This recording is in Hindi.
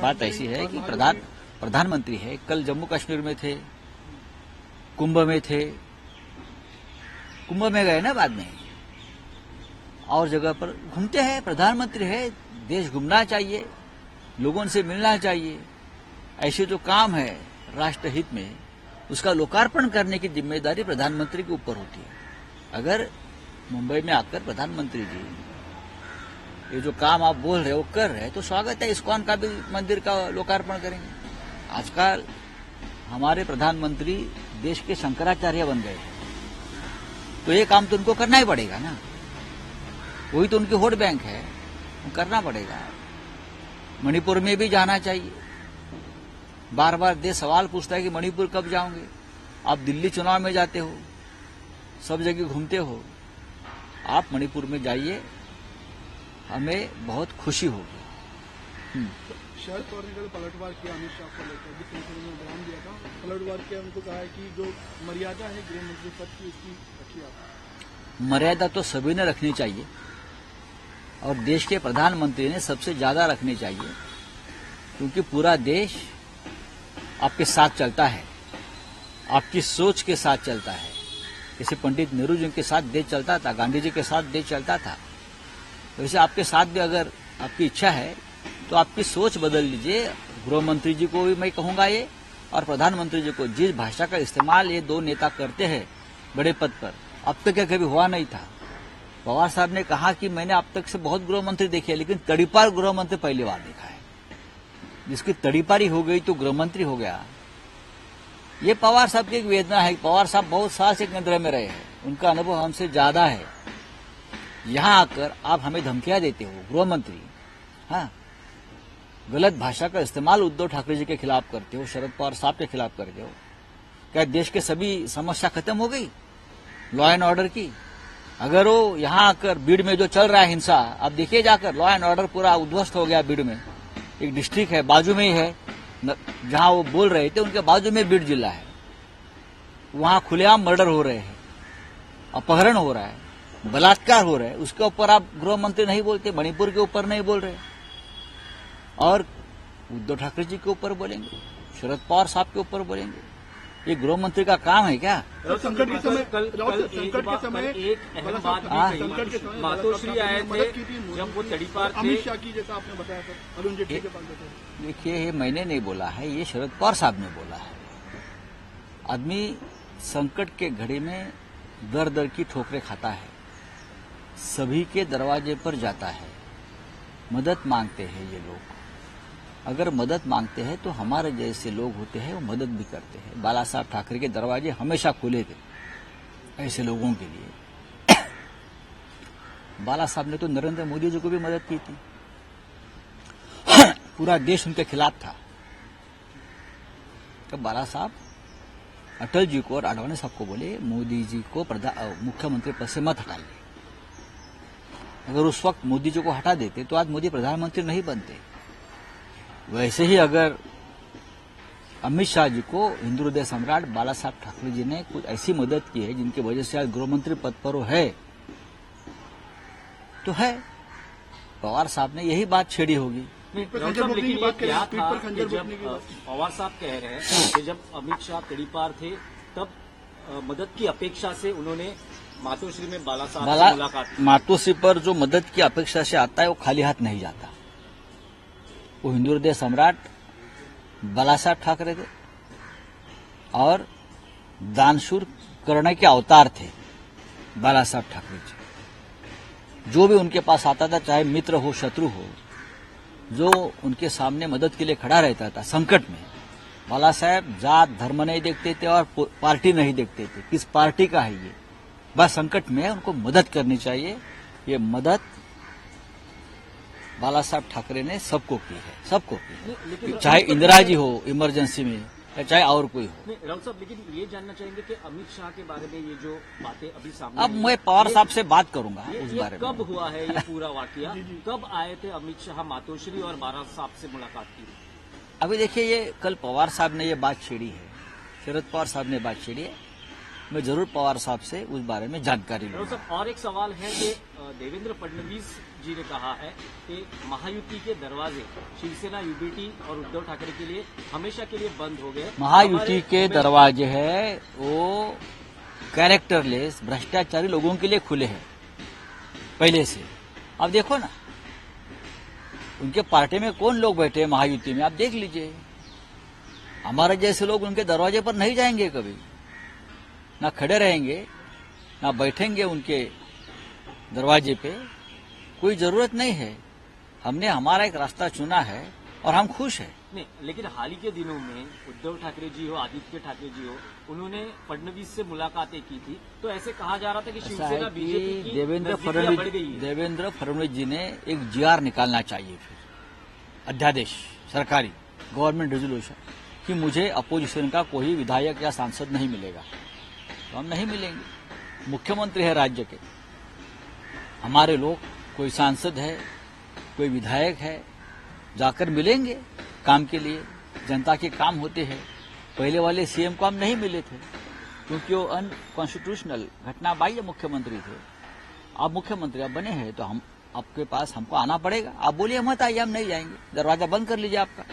बात ऐसी है कि प्रधानमंत्री है, कल जम्मू कश्मीर में थे, कुंभ में थे, कुंभ में गए ना बाद में, और जगह पर घूमते हैं। प्रधानमंत्री है, देश घूमना चाहिए, लोगों से मिलना चाहिए। ऐसे जो काम है राष्ट्रहित में, उसका लोकार्पण करने की जिम्मेदारी प्रधानमंत्री के ऊपर होती है। अगर मुंबई में आकर प्रधानमंत्री जी ये जो काम आप बोल रहे हो कर रहे हैं, तो स्वागत है, इस्कॉन का भी मंदिर का लोकार्पण करेंगे। आजकल हमारे प्रधानमंत्री देश के शंकराचार्य बन गए हैं, तो ये काम तो उनको करना ही पड़ेगा ना, वही तो उनकी वोट बैंक है, वो करना पड़ेगा। मणिपुर में भी जाना चाहिए। बार बार देश सवाल पूछता है कि मणिपुर कब जाओगे। आप दिल्ली चुनाव में जाते हो, सब जगह घूमते हो, आप मणिपुर में जाइए, हमें बहुत खुशी होगी। शरद पवार ने कल पलटवार किया अमित शाह को लेकर, वित्त मंत्री ने बयान दिया था, पलटवार किया, उनको कहा है कि जो मर्यादा है गृह मंत्री पद की, उसकी रखिए आप। मर्यादा तो सभी ने रखनी चाहिए, और देश के प्रधानमंत्री ने सबसे ज्यादा रखनी चाहिए, क्योंकि पूरा देश आपके साथ चलता है, आपकी सोच के साथ चलता है। जैसे पंडित नेहरू जी के साथ देश चलता था, गांधी जी के साथ देश चलता था, वैसे आपके साथ भी अगर आपकी इच्छा है तो आपकी सोच बदल लीजिए। गृह मंत्री जी को भी मैं कहूंगा ये, और प्रधानमंत्री जी को, जिस भाषा का इस्तेमाल ये दो नेता करते हैं बड़े पद पर, अब तक क्या कभी हुआ नहीं था। पवार साहब ने कहा कि मैंने अब तक से बहुत गृह मंत्री देखे, लेकिन तड़ीपार गृह मंत्री पहली बार देखा है। जिसकी तड़ीपारी हो गई तो गृह मंत्री हो गया। ये पवार साहब की एक वेदना है। पवार साहब बहुत साल से केंद्र में रहे हैं, उनका अनुभव हमसे ज्यादा है। यहां आकर आप हमें धमकियां देते हो, गृह मंत्री, हाँ, गलत भाषा का इस्तेमाल उद्धव ठाकरे जी के खिलाफ करते हो, शरद पवार साहब के खिलाफ करते हो। क्या देश के सभी समस्या खत्म हो गई लॉ एंड ऑर्डर की? अगर वो यहां आकर बीड़ में जो चल रहा है हिंसा, आप देखिए जाकर, लॉ एंड ऑर्डर पूरा उद्ध्वस्त हो गया। बीड़ में एक डिस्ट्रिक्ट है, बाजू में ही है, जहां वो बोल रहे थे उनके बाजू में बीड़ जिला है, वहां खुलेआम मर्डर हो रहे हैं, अपहरण हो रहा है, बलात्कार हो रहा है, उसके ऊपर आप गृह मंत्री नहीं बोलते, मणिपुर के ऊपर नहीं बोल रहे, और उद्धव ठाकरे जी के ऊपर बोलेंगे, शरद पवार साहब के ऊपर बोलेंगे। ये गृह मंत्री का काम है क्या? संकट के समय कल एक अहम बात भी कही, मातोश्री आए थे जब वो तड़ीपार थे, अमित शाह की, जैसा आपने बताया था, अरुण जेटली के पास बैठे। देखिए, ये मैंने नहीं बोला है, ये शरद पवार साहब ने बोला है। आदमी संकट के घड़ी में दर दर की ठोकरें खाता है, सभी के दरवाजे पर जाता है, मदद मांगते हैं ये लोग। अगर मदद मांगते हैं तो हमारे जैसे लोग होते हैं, वो मदद भी करते हैं। बाला साहब ठाकरे के दरवाजे हमेशा खुले थे ऐसे लोगों के लिए। बाला साहब ने तो नरेंद्र मोदी जी को भी मदद की थी, पूरा देश उनके खिलाफ था। तब बाला साहब अटल जी को और आडवाणी साहब को बोले, मोदी जी को मुख्यमंत्री पद से मत हटा ले। अगर उस वक्त मोदी जी को हटा देते तो आज मोदी प्रधानमंत्री नहीं बनते। वैसे ही अगर अमित शाह जी को हिंदू हृदय सम्राट बाला साहब ठाकरे जी ने कुछ ऐसी मदद की है जिनकी वजह से आज गृहमंत्री पद पर वो है, तो है। पवार साहब ने यही बात छेड़ी होगी। लेकिन ये क्या था कि जब पवार साहब कह रहे हैं कि जब अमित शाह तड़ीपार थे तब मदद की अपेक्षा से उन्होंने मातोश्री में बाला साहब से मुलाकात की। मातोश्री पर जो मदद की अपेक्षा से आता है वो खाली हाथ नहीं जाता। वो हिंदू हृदय सम्राट बाला साहब ठाकरे थे और दानशूर करने के अवतार थे बाला साहब ठाकरे जी। जो भी उनके पास आता था, चाहे मित्र हो शत्रु हो, जो उनके सामने मदद के लिए खड़ा रहता था संकट में, बाला साहब जात धर्म नहीं देखते थे और पार्टी नहीं देखते थे, किस पार्टी का है ये, बस संकट में उनको मदद करनी चाहिए। ये मदद बाला साहब ठाकरे ने सबको की है, सबको की है, चाहे इंदिरा जी हो इमरजेंसी में, या चाहे और कोई हो। राउत साहब, लेकिन ये जानना चाहेंगे कि अमित शाह के बारे में ये जो बातें अभी सामने, अब मैं पवार साहब से बात करूंगा उस बारे में। कब हुआ है ये पूरा वाकया? कब आए थे अमित शाह मातोश्री और बाला साहब से मुलाकात की? अभी देखिए, ये कल पवार साहब ने ये बात छेड़ी है, शरद पवार साहब ने बात छेड़ी है। मैं जरूर पवार साहब से उस बारे में जानकारी लूंगा। और एक सवाल है कि देवेंद्र फडणवीस जी ने कहा है कि महायुति के दरवाजे शिवसेना, यूबीटी और उद्धव ठाकरे के लिए हमेशा के लिए बंद हो गए। महायुति के दरवाजे है वो कैरेक्टरलेस भ्रष्टाचारी लोगों के लिए खुले हैं पहले से। अब देखो ना उनके पार्टी में कौन लोग बैठे हैं महायुति में, आप देख लीजिए। हमारे जैसे लोग उनके दरवाजे पर नहीं जाएंगे कभी, ना खड़े रहेंगे ना बैठेंगे उनके दरवाजे पे। कोई जरूरत नहीं है। हमने हमारा एक रास्ता चुना है और हम खुश हैं। नहीं, लेकिन हाल ही के दिनों में उद्धव ठाकरे जी हो, आदित्य ठाकरे जी हो, उन्होंने फडणवीस से मुलाकातें की थी, तो ऐसे कहा जा रहा था कि शिवसेना बीजेपी की नजदीकियां बढ़ गई है। देवेंद्र फडणवीस जी ने एक जीआर निकालना चाहिए, फिर अध्यादेश सरकारी गवर्नमेंट रेजोल्यूशन कि मुझे अपोजिशन का कोई विधायक या सांसद नहीं मिलेगा, तो हम नहीं मिलेंगे। मुख्यमंत्री है राज्य के, हमारे लोग, कोई सांसद है, कोई विधायक है, जाकर मिलेंगे काम के लिए। जनता के काम होते हैं। पहले वाले सीएम को हम नहीं मिले थे क्योंकि वो अनकॉन्स्टिट्यूशनल घटना बाह्य मुख्यमंत्री थे। आप मुख्यमंत्री आप बने हैं तो हम आपके पास हमको आना पड़ेगा। आप बोलिए मत आइए, हम नहीं जाएंगे, दरवाजा बंद कर लीजिए आपका।